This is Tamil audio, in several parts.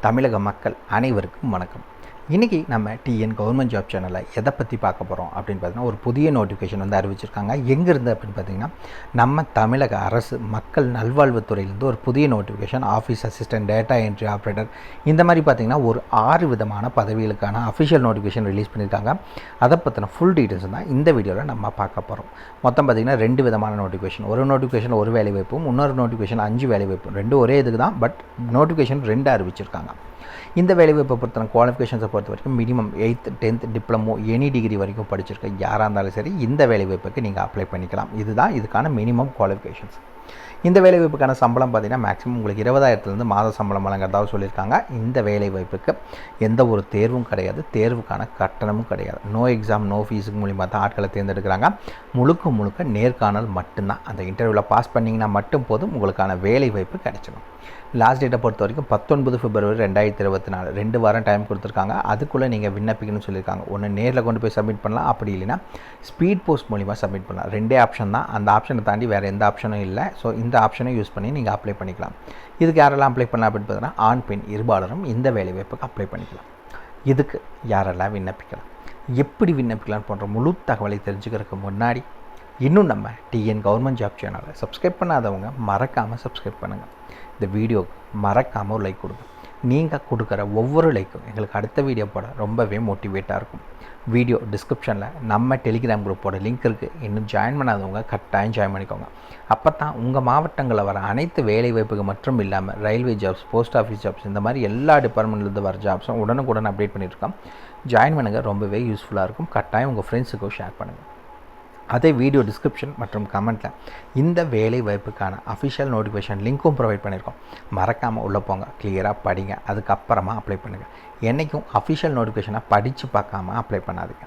தமிழக மக்கள் அனைவருக்கும் வணக்கம். இன்றைக்கி நம்ம டிஎன் கவர்மெண்ட் ஜாப் சேனலில் எதை பற்றி பார்க்க போகிறோம் அப்படின்னு பார்த்தீங்கன்னா, ஒரு புதிய நோட்டிஃபிகேஷன் வந்து அறிவிச்சிருக்காங்க. எங்கேருந்து அப்படின்னு பார்த்தீங்கன்னா, நம்ம தமிழக அரசு மக்கள் நல்வாழ்வுத்துறையிலேருந்து ஒரு புதிய notification, office assistant, data entry operator, இந்த மாதிரி பார்த்திங்கன்னா ஒரு 6 விதமான பதவிகளுக்கான அஃபிஷியல் நோட்டிஃபிகேஷன் ரிலீஸ் பண்ணியிருக்காங்க. அதை பற்றின ஃபுல் டீட்டெயில்ஸ் தான் இந்த வீடியோவில் நம்ம பார்க்க போகிறோம். மொத்தம் பார்த்திங்கன்னா 2 விதமான நோட்டிஃபிகேஷன். ஒரு நோட்டிஃபிகேஷன் ஒரு வேலை வாய்ப்பும், இன்னொரு நோட்டிஃபிகேஷன் 5 வேலை வாய்ப்பும். ரெண்டும் ஒரே இதுக்கு தான், பட் நோட்டிஃபிகேஷன் 2 அறிவிச்சிருக்காங்க. இந்த வேலைவாய்ப்பை பொறுத்தன குவாலிஃபிகேஷன்ஸை பொறுத்த வரைக்கும் minimum 8th 10th diploma any degree வரைக்கும் படிச்சிருக்க யாராக இருந்தாலும் சரி இந்த வேலைவாய்ப்புக்கு நீங்கள் அப்ளை பண்ணிக்கலாம். இதுதான் இதுக்கான மினிமம் குவாலிஃபிகேஷன்ஸ். இந்த வேலைவாய்ப்புக்கான சம்பளம் பார்த்திங்கன்னா மேக்ஸிமம் உங்களுக்கு 20,000லேருந்து மாத சம்பளம் வழங்குறதாக சொல்லியிருக்காங்க. இந்த வேலைவாய்ப்புக்கு எந்த ஒரு தேர்வும் கிடையாது, தேர்வுக்கான கட்டணமும் கிடையாது. நோ எக்ஸாம் நோ ஃபீஸுக்கு மூலிமா தான் ஆட்களை தேர்ந்தெடுக்கிறாங்க. முழுக்க நேர்காணல் மட்டும்தான். அந்த இன்டர்வியூவில் பாஸ் பண்ணிங்கன்னா மட்டும் போதும், உங்களுக்கான வேலைவாய்ப்பு கிடைச்சிடும். லாஸ்ட் டேட்டை பொறுத்த வரைக்கும் 19 February 2024, 2 வாரம் டைம் கொடுத்துருக்காங்க. அதுக்குள்ளே நீங்கள் விண்ணப்பிக்கணும்னு சொல்லியிருக்காங்க. ஒன்று நேரில் கொண்டு போய் சப்மிட் பண்ணலாம், அப்படி இல்லைன்னா ஸ்பீட் போஸ்ட் மூலிமா சப்மிட் பண்ணலாம். 2 ஆப்ஷன் தான். அந்த ஆப்ஷனை தாண்டி வேறு எந்த ஆப்ஷனும் இல்லை. ஸோ இந்த ஆப்ஷனை யூஸ் பண்ணி நீங்கள் அப்ளை பண்ணிக்கலாம். இதுக்கு யாரெல்லாம் அப்ளை பண்ணலாம் அப்படின்னு பார்த்தீங்கன்னா, ஆண் பெண் இருபாலரும் இந்த வேலைவாய்ப்புக்கு அப்ளை பண்ணிக்கலாம். இதுக்கு யாரெல்லாம் விண்ணப்பிக்கலாம், எப்படி விண்ணப்பிக்கலாம் போன்ற முழு தகவலை தெரிஞ்சுக்கிறதுக்கு முன்னாடி இன்னும் நம்ம டிஎன் கவர்மெண்ட் ஜாப் சேனலை சப்ஸ்கிரைப் பண்ணாதவங்க மறக்காமல் சப்ஸ்கிரைப் பண்ணுங்கள். இந்த வீடியோவுக்கு மறக்காமல் ஒரு லைக் கொடுங்க. நீங்கள் கொடுக்குற ஒவ்வொரு லைக்கும் எங்களுக்கு அடுத்த வீடியோ போட ரொம்பவே மோட்டிவேட்டாக இருக்கும். வீடியோ டிஸ்கிரிப்ஷனில் நம்ம டெலிகிராம் குரூப்போட லிங்க் இருக்குது. இன்னும் ஜாயின் பண்ணாதவங்க கட்டாயம் ஜாயின் பண்ணிக்கோங்க. அப்போ தான் உங்கள் மாவட்டங்களில் வர அனைத்து வேலை வாய்ப்புகள் மட்டும் இல்லாமல் railway jobs, post office jobs, இந்த மாதிரி எல்லா டிபார்ட்மெண்ட்லேருந்து வர ஜாப்ஸும் உடனுக்குடன் அப்டேட் பண்ணியிருக்கோம். ஜாயின் பண்ணுங்கள், ரொம்பவே யூஸ்ஃபுல்லாக இருக்கும். கட்டாயம் உங்கள் ஃப்ரெண்ட்ஸுக்கும் ஷேர் பண்ணுங்கள். அதே வீடியோ டிஸ்கிரிப்ஷன் மற்றும் கமெண்ட்டில் இந்த வேலை வாய்ப்புக்கான அஃபிஷியல் நோட்டிஃபிகேஷன் லிங்க்கும் ப்ரொவைட் பண்ணியிருக்கோம். மறக்காமல் உள்ளே போங்க, கிளியராக படிங்க, அதுக்கப்புறமா அப்ளை பண்ணுங்கள். என்றைக்கும் அஃபிஷியல் நோட்டிஃபிகேஷனை படித்து பார்க்காம அப்ளை பண்ணாதீங்க.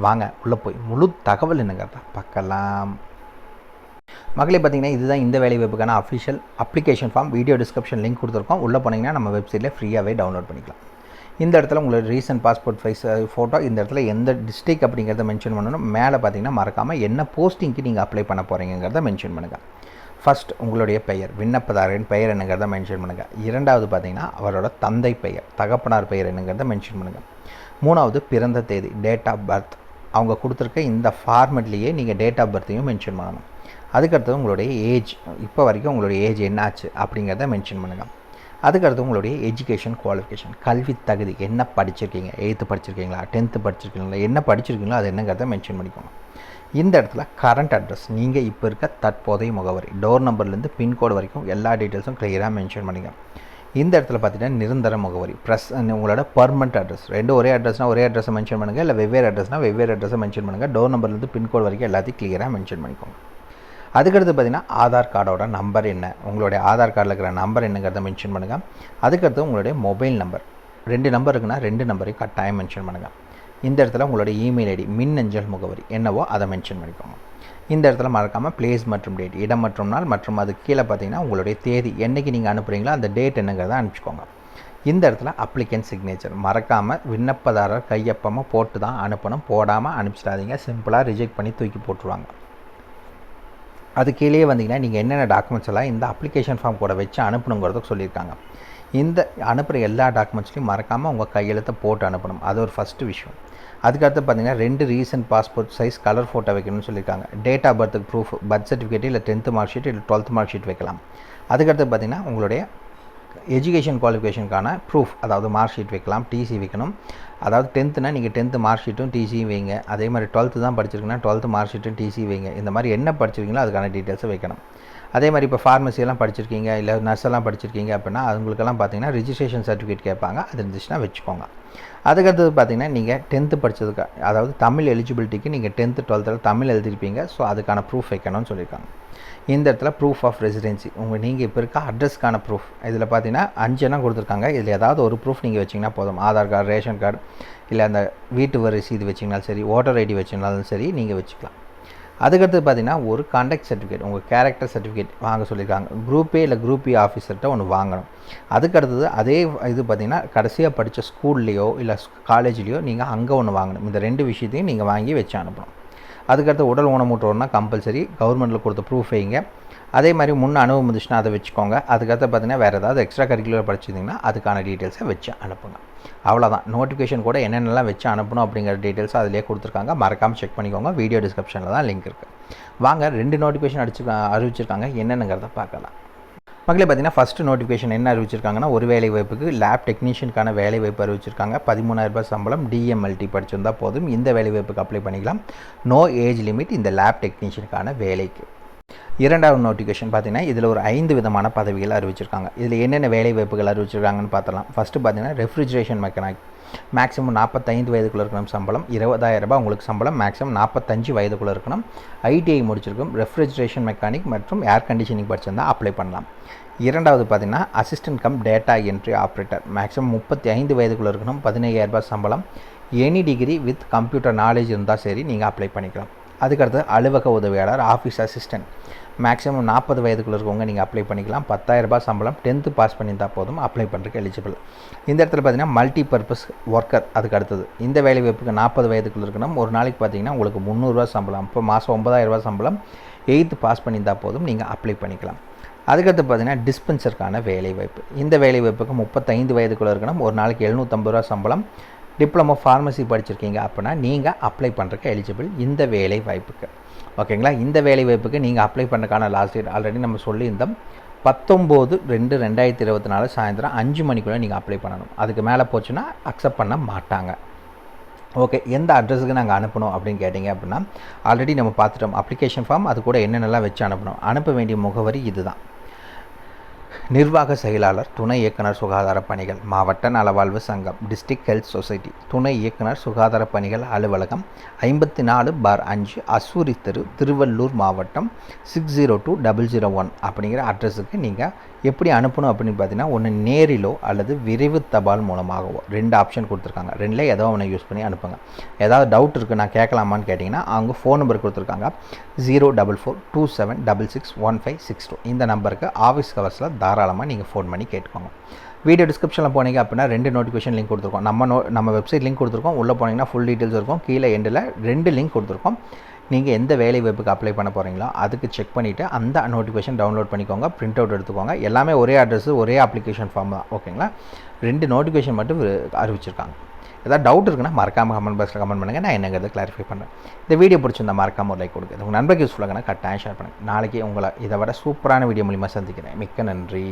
வாங்க உள்ளே போய் முழு தகவல் என்னங்கிறத பார்க்கலாம். மக்களே பார்த்திங்கன்னா, இதுதான் இந்த வேலை வாய்ப்புக்கான official application form. Video description link கொடுத்துருக்கோம். உள்ளே போனீங்கன்னா நம்ம வெப்சைட்டில் ஃப்ரீயாகவே டவுன்லோட் பண்ணிக்கலாம். இந்த இடத்துல உங்களோட ரீசன்ட் பாஸ்போர்ட் சைஸ் ஃபோட்டோ, இந்த இடத்துல எந்த டிஸ்ட்ரிக் அப்படிங்கிறத மென்ஷன் பண்ணணும். மேலே பார்த்தீங்கன்னா மறக்காமல் என்ன போஸ்டிங்க்கு நீங்கள் அப்ளை பண்ண போகிறீங்கிறத மென்ஷன் பண்ணுங்கள். ஃபர்ஸ்ட் உங்களுடைய பெயர், விண்ணப்பதாரின் பெயர் என்னங்கிறத மென்ஷன் பண்ணுங்கள். இரண்டாவது பார்த்தீங்கன்னா அவரோட தந்தை பெயர், தகப்பனார் பெயர் என்னங்கிறத மென்ஷன் பண்ணுங்கள். மூணாவது பிறந்த தேதி, டேட் ஆஃப் பர்த். அவங்க கொடுத்துருக்க இந்த ஃபார்மெட்லேயே நீங்கள் டேட் ஆஃப் பர்த்தையும் மென்ஷன் பண்ணணும். அதுக்கடுத்தது உங்களுடைய ஏஜ், இப்போ வரைக்கும் உங்களுடைய ஏஜ் என்ன ஆச்சு அப்படிங்கிறத மென்ஷன் பண்ணுங்கள். அதுக்கடுத்து உங்களுடைய எஜுகேஷன் குவாலிஃபிகேஷன், கல்வி தகுதி, என்ன படிச்சிருக்கீங்க, 8th படிச்சிருக்கீங்களா, 10th படிச்சிருக்கீங்களா, என்ன படிச்சிருக்கீங்களோ அது என்னங்கிறத மென்ஷன் பண்ணிக்கோங்க. இந்த இடத்துல கரண்ட் அட்ரஸ், நீங்கள் இப்போ இருக்க தற்போதைய முகவரி, டோர் நம்பர்லேருந்து பின்கோடு வரைக்கும் எல்லா டீட்டெயில்ஸும் கிளியராக மென்ஷன் பண்ணிங்க. இந்த இடத்துல பார்த்தீங்கன்னா நிரந்தர முகவரி ப்ளஸ் உங்களோட பர்மனெண்ட் அட்ரஸ். ரெண்டும் ஒரே அட்ரஸ்னால் ஒரே அட்ரஸை மென்ஷன் பண்ணுங்கள், இல்லை வெவ்வேறு அட்ரஸ்னால் வெவ்வேறு அட்ரஸை மென்ஷன் பண்ணுங்கள். டோர் நம்பர்லேருந்து பின்கோடு வரைக்கும் எல்லாத்தையும் கிளியராக மென்ஷன் பண்ணிக்கோங்க. அதுக்கடுத்து பார்த்திங்கன்னா ஆதார் கார்டோட நம்பர் என்ன, உங்களுடைய ஆதார் கார்டில் இருக்கிற நம்பர் என்னங்கிறத மென்ஷன் பண்ணுங்கள். அதுக்கடுத்து உங்களுடைய மொபைல் நம்பர், 2 நம்பர் இருக்குன்னா 2 நம்பரையும் கட்டாயம் மென்ஷன் பண்ணுங்கள். இந்த இடத்துல உங்களுடைய இமெயில் ஐடி, மின்னஞ்சல் முகவரி என்னவோ அதை மென்ஷன் பண்ணிக்கோங்க. இந்த இடத்துல மறக்காமல் பிளேஸ் மற்றும் டேட், இடம் மற்றும் நாள், மற்றும் அது கீழே பார்த்தீங்கன்னா உங்களுடைய தேதி, என்றைக்கு நீங்கள் அனுப்புகிறீங்களோ அந்த டேட் என்னங்கிறத அனுப்பிச்சிக்கோங்க. இந்த இடத்துல அப்ளிகன்ட் சிக்னேச்சர், மறக்காமல் விண்ணப்பதாரர் கையொப்பமாக போட்டு தான் அனுப்பணும். போடாமல் அனுப்பிச்சிடாதீங்க, சிம்பிளாக ரிஜெக்ட் பண்ணி தூக்கி போட்டுருவாங்க. அது கீழே வந்தீங்கன்னா நீங்கள் என்னென்ன டாக்குமெண்ட்ஸ் எல்லாம் இந்த அப்ளிகேஷன் ஃபார்ம் கூட வச்சு அனுப்பணுங்கிறதுக்கு சொல்லியிருக்காங்க. இந்த அனுப்புகிற எல்லா டாக்குமெண்ட்ஸ்லையும் மறக்காமல் உங்கள் கையெழுத்தை போட்டு அனுப்பணும். அது ஒரு ஃபஸ்ட்டு விஷயம். அதுக்கடுத்து பார்த்தீங்கன்னா 2 recent passport size colour photo வைக்கணும்னு சொல்லியிருக்காங்க. டேட் ஆஃப் பர்த்துக்கு ப்ரூஃப், பர்த் சர்டிஃபிகேட், இல்லை 10th மார்க் ஷீட், இல்லை 12th மார்க் ஷீட் வைக்கலாம். அதுக்கடுத்து பார்த்தீங்கன்னா உங்களுடைய எஜுகேஷன் குவாலிஃபிகேஷனுக்கான ப்ரூஃப், அதாவது மார்க் ஷீட் வைக்கலாம், டிசி வைக்கணும். அதாவது 10th நீங்கள் 10th மார்க் ஷீட்டும் டிசியும் வைங்க. அதே மாதிரி 12th தான் படிச்சிருக்குன்னா 12th மார்க் ஷீட்டும் டிசி வைங்க. இந்த மாதிரி என்ன படிச்சிருக்கீங்களோ அதுக்கான டீட்டெயில்ஸை வைக்கணும். அதே மாதிரி இப்போ ஃபார்மசியெல்லாம் படிச்சிருக்கீங்க, இல்லை நர்ஸெல்லாம் படிச்சிருக்கீங்க அப்படின்னா அவங்களுக்கெல்லாம் பார்த்தீங்கன்னா ரிஜிஸ்ட்ரேஷன் சர்டிஃபிகேட் கேட்பாங்க, அது இருந்துச்சுன்னா வச்சுக்கோங்க. அதுக்கடுத்தது பார்த்தீங்கன்னா நீங்கள் 10th படித்ததுக்கு, அதாவது தமிழ் எலிஜிபிலிட்டிக்கு நீங்கள் 10th 12th தமிழ் எழுதிருப்பீங்க. ஸோ அதுக்கான ப்ரூஃப் வைக்கணும்னு சொல்லியிருக்காங்க. இந்த இடத்துல ப்ரூஃப் ஆஃப் ரெசிடென்சி, நீங்கள் இப்போ இருக்க அட்ரஸ்க்கான ப்ரூஃப். இதில் பார்த்தீங்கன்னா 5 எண்ணம் கொடுத்துருக்காங்க. இதில் ஏதாவது ஒரு ப்ரூஃப் நீங்கள் வச்சிங்கன்னா போதும். ஆதார் கார்டு, ரேஷன் கார்டு, இல்லை அந்த வீட்டு வரி ரசீது வச்சிங்கனாலும் சரி, ஓட்டர் ஐடி வச்சிங்கனாலும் சரி நீங்கள் வச்சுக்கலாம். அதுக்கடுத்து பார்த்தீங்கன்னா ஒரு கான்டாக்ட் சர்டிஃபிகேட், உங்கள் கேரக்டர் சர்டிஃபிகேட் வாங்க சொல்லியிருக்காங்க. குரூப் ஏ இல்லை குரூப் பி ஆஃபீஸர்கிட்ட ஒன்று வாங்கணும். அதுக்கடுத்தது அதே இது பார்த்திங்கன்னா கடைசியாக படித்த ஸ்கூல்லையோ இல்லை காலேஜ்லேயோ நீங்கள் அங்கே ஒன்று வாங்கணும். இந்த 2 விஷயத்தையும் நீங்கள் வாங்கி வச்சு அனுப்பணும். அதுக்கடுத்து உடல் ஊனமுற்றோர்னா கம்பல்சரி கவர்மெண்ட்டில் கொடுத்த ப்ரூஃப் வைங்க. அதே மாதிரி முன் அனுபவம் இருந்துச்சுன்னா அதை வச்சுக்கோங்க. அதுக்கடுத்து பார்த்தீங்கன்னா வேறு ஏதாவது எக்ஸ்ட்ரா கரிக்குலர் படிச்சிருந்தீங்கன்னா அதுக்கான டீட்டெயில்ஸை வச்சு அனுப்புங்க. அவ்வளோதான். நோட்டிஃபிகேஷன் கூட என்னென்னலாம் வச்சு அனுப்பணும் அப்படிங்கிற டீட்டெயில்ஸ் அதிலே கொடுத்துருக்காங்க. மறக்காமல் செக் பண்ணிக்கோங்க. வீடியோ டிஸ்கிரிப்ஷனில் தான் லிங்க் இருக்குது. வாங்க 2 நோட்டிஃபிகேஷன் அறிவிச்சிருக்காங்க, என்னென்னங்கிறத பார்க்கலாம். மக்களே பார்த்தீங்கன்னா ஃபஸ்ட்டு நோட்டிஃபிகேஷன் என்ன அறிவிச்சிருக்காங்கன்னா, ஒரு வேலை வாய்ப்புக்கு லேப் டெக்னீஷியனுக்கான வேலை வாய்ப்பு அறிவிச்சிருக்காங்க. 13,000 ரூபாய் சம்பளம், டிஎம்எல்டி படிச்சிருந்தால் போதும். இந்த வேலை வாய்ப்புக்கு அப்ளை பண்ணிக்கலாம். நோ ஏஜ் லிமிட் இந்த லேப் டெக்னீஷியனுக்கான வேலைக்கு. 2வது நோட்டிஃபிகேஷன் பார்த்தீங்கன்னா இதில் ஒரு 5 விதமான பதவிகள் அறிவிச்சிருக்காங்க. இதில் என்னென்ன வேலை வாய்ப்புகள் அறிவிச்சிருக்காங்கன்னு பார்த்தலாம். ஃபஸ்ட்டு பார்த்தீங்கன்னா ரெஃப்ரிஜரேஷன் மெக்கானிக், மேக்ஸிமம் 45 வயதுக்குள்ளே இருக்கணும். சம்பளம் 20,000 ரூபாய் உங்களுக்கு சம்பளம். மேக்ஸிமம் 45 வயதுக்குள்ளே இருக்கணும். ஐடிஐ முடிச்சிருக்கும். ரெஃப்ரிஜரேஷன் மெக்கானிக் மற்றும் ஏர் கண்டிஷனிங் படிச்சிருந்தால் அப்ளை பண்ணலாம். 2வது பார்த்தீங்கன்னா assistant come data entry operator, maximum 35 வயதுக்குள்ளே இருக்கணும். 15,000 ரூபாய் சம்பளம். Any degree with computer knowledge இருந்தால் சரி நீங்கள் அப்ளை பண்ணிக்கலாம். அதுக்கடுத்து அலுவலக உதவியாளர், ஆஃபீஸ் அசிஸ்டன்ட், மேக்ஸிமம் 40 வயதுக்குள்ளே இருக்கவங்க நீங்கள் அப்ளை பண்ணிக்கலாம். 10,000 ரூபாய் சம்பளம். 10th பாஸ் பண்ணியிருந்தால் போதும், அப்ளை பண்ணுறதுக்கு எலிஜிபிள். இந்த இடத்துல பார்த்தீங்கன்னா மல்டி பர்பஸ் ஒர்க்கர், அதுக்கு அடுத்தது இந்த வேலை வாய்ப்புக்கு 40 வயதுக்குள்ளே இருக்கணும். ஒரு நாளைக்கு பார்த்தீங்கன்னா உங்களுக்கு 300 ரூபா சம்பளம். இப்போ மாதம் 9,000 ரூபாய் சம்பளம். 8th பாஸ் பண்ணியிருந்தால் போதும், நீங்கள் அப்ளை பண்ணிக்கலாம். அதுக்கடுத்து பார்த்தீங்கன்னா டிஸ்பென்சருக்கான வேலை வாய்ப்பு. இந்த வேலை வாய்ப்புக்கு 35 வயதுக்குள்ளே இருக்கணும். ஒரு நாளைக்கு 750 ரூபா சம்பளம். டிப்ளமோ ஃபார்மசி படிச்சிருக்கீங்க அப்படின்னா நீங்கள் அப்ளை பண்ணுறதுக்கு எலிஜிபிள் இந்த வேலை வாய்ப்புக்கு. ஓகேங்களா? இந்த வேலை வாய்ப்புக்கு நீங்கள் அப்ளை பண்ணுறதுக்கான லாஸ்ட் டேட் ஆல்ரெடி நம்ம சொல்லியிருந்தோம். 19/2/2024 சாயந்தரம் 5 மணிக்குள்ளே நீங்கள் அப்ளை பண்ணணும். அதுக்கு மேலே போச்சுன்னா அக்செப்ட் பண்ண மாட்டாங்க. ஓகே, எந்த அட்ரஸுக்கு நாங்கள் அனுப்பணும் அப்படின்னு கேட்டிங்க அப்படின்னா ஆல்ரெடி நம்ம பார்த்துட்டோம். அப்ளிகேஷன் ஃபார்ம், அது கூட என்னென்னலாம் வச்சு அனுப்பணும். அனுப்ப வேண்டிய முகவரி இதுதான். நிர்வாக செயலாளர், துணை இயக்குனர் சுகாதார பணிகள், மாவட்ட நலவாழ்வு சங்கம், டிஸ்ட்ரிக்ட் ஹெல்த் சொசைட்டி, துணை இயக்குனர் சுகாதார பணிகள் அலுவலகம், 54/5 அசூரி தெரு, திருவள்ளூர் மாவட்டம் 602001 அப்படிங்கிற அட்ரஸுக்கு நீங்கள் எப்படி அனுப்பணும் அப்படின்னு பார்த்தீங்கன்னா, ஒன்று நேரிலோ அல்லது விரைவு தபால் மூலமாகவோ 2 ஆப்ஷன் கொடுத்துருக்காங்க. 2ல் ஏதோ ஒன்று யூஸ் பண்ணி அனுப்புங்க. ஏதாவது டவுட் இருக்குது நான் கேட்கலாமான்னு கேட்டிங்கன்னா அவங்க ஃபோன் நம்பர் கொடுத்துருக்காங்க. 04427661562 இந்த நம்பருக்கு ஆஃபீஸ் ஹவர்ஸில் தாராளமாக நீங்கள் ஃபோன் பண்ணி கேட்டுக்கோங்க. வீடியோ டிஸ்கிரிப்ஷனில் போனீங்க அப்படின்னா 2 நோட்டிஃபிகேஷன் லிங்க் கொடுத்துருக்கோம். நம்ம வெப்சைட் லிங்க் கொடுத்துருக்கோம். உள்ளே போனீங்கன்னா ஃபுல் டீட்டெயில்ஸ் இருக்கும். கீழே எண்டில் 2 லிங்க் கொடுத்துருக்கோம். நீங்கள் எந்த வேலை வாய்ப்புக்கு அப்ளை பண்ண போகிறீங்களோ அதுக்கு செக் பண்ணிவிட்டு அந்த நோட்டிஃபிகேஷன் டவுன்லோட் பண்ணிக்கோங்க. பிரிண்ட் அவுட் எடுத்துக்கோங்க. எல்லாமே ஒரே அட்ரஸ், ஒரே அப்ளிகேஷன் ஃபார்ம் தான். ஓகேங்களா? 2 நோட்டிஃபிகேஷன் மட்டும் அறிவிச்சிருக்காங்க. ஏதாவது டவுட் இருக்குன்னா மறக்காமல் கமெண்ட் பாக்ஸில் கமெண்ட் பண்ணுங்கள். நான் என்னங்கிறத கிளாரிஃபை பண்ணுறேன். இந்த வீடியோ பிடிச்சிருந்தா மறக்காமல் ஒரு லைக் கொடுங்க. உங்கள் நண்பருக்கு யூஸ்ஃபுல்லாக கட்டாயம் ஷேர் பண்ணுங்கள். நாளைக்கு உங்களை இதை விட சூப்பரான வீடியோ மூலிமா சந்திக்கிறேன். மிக்க நன்றி.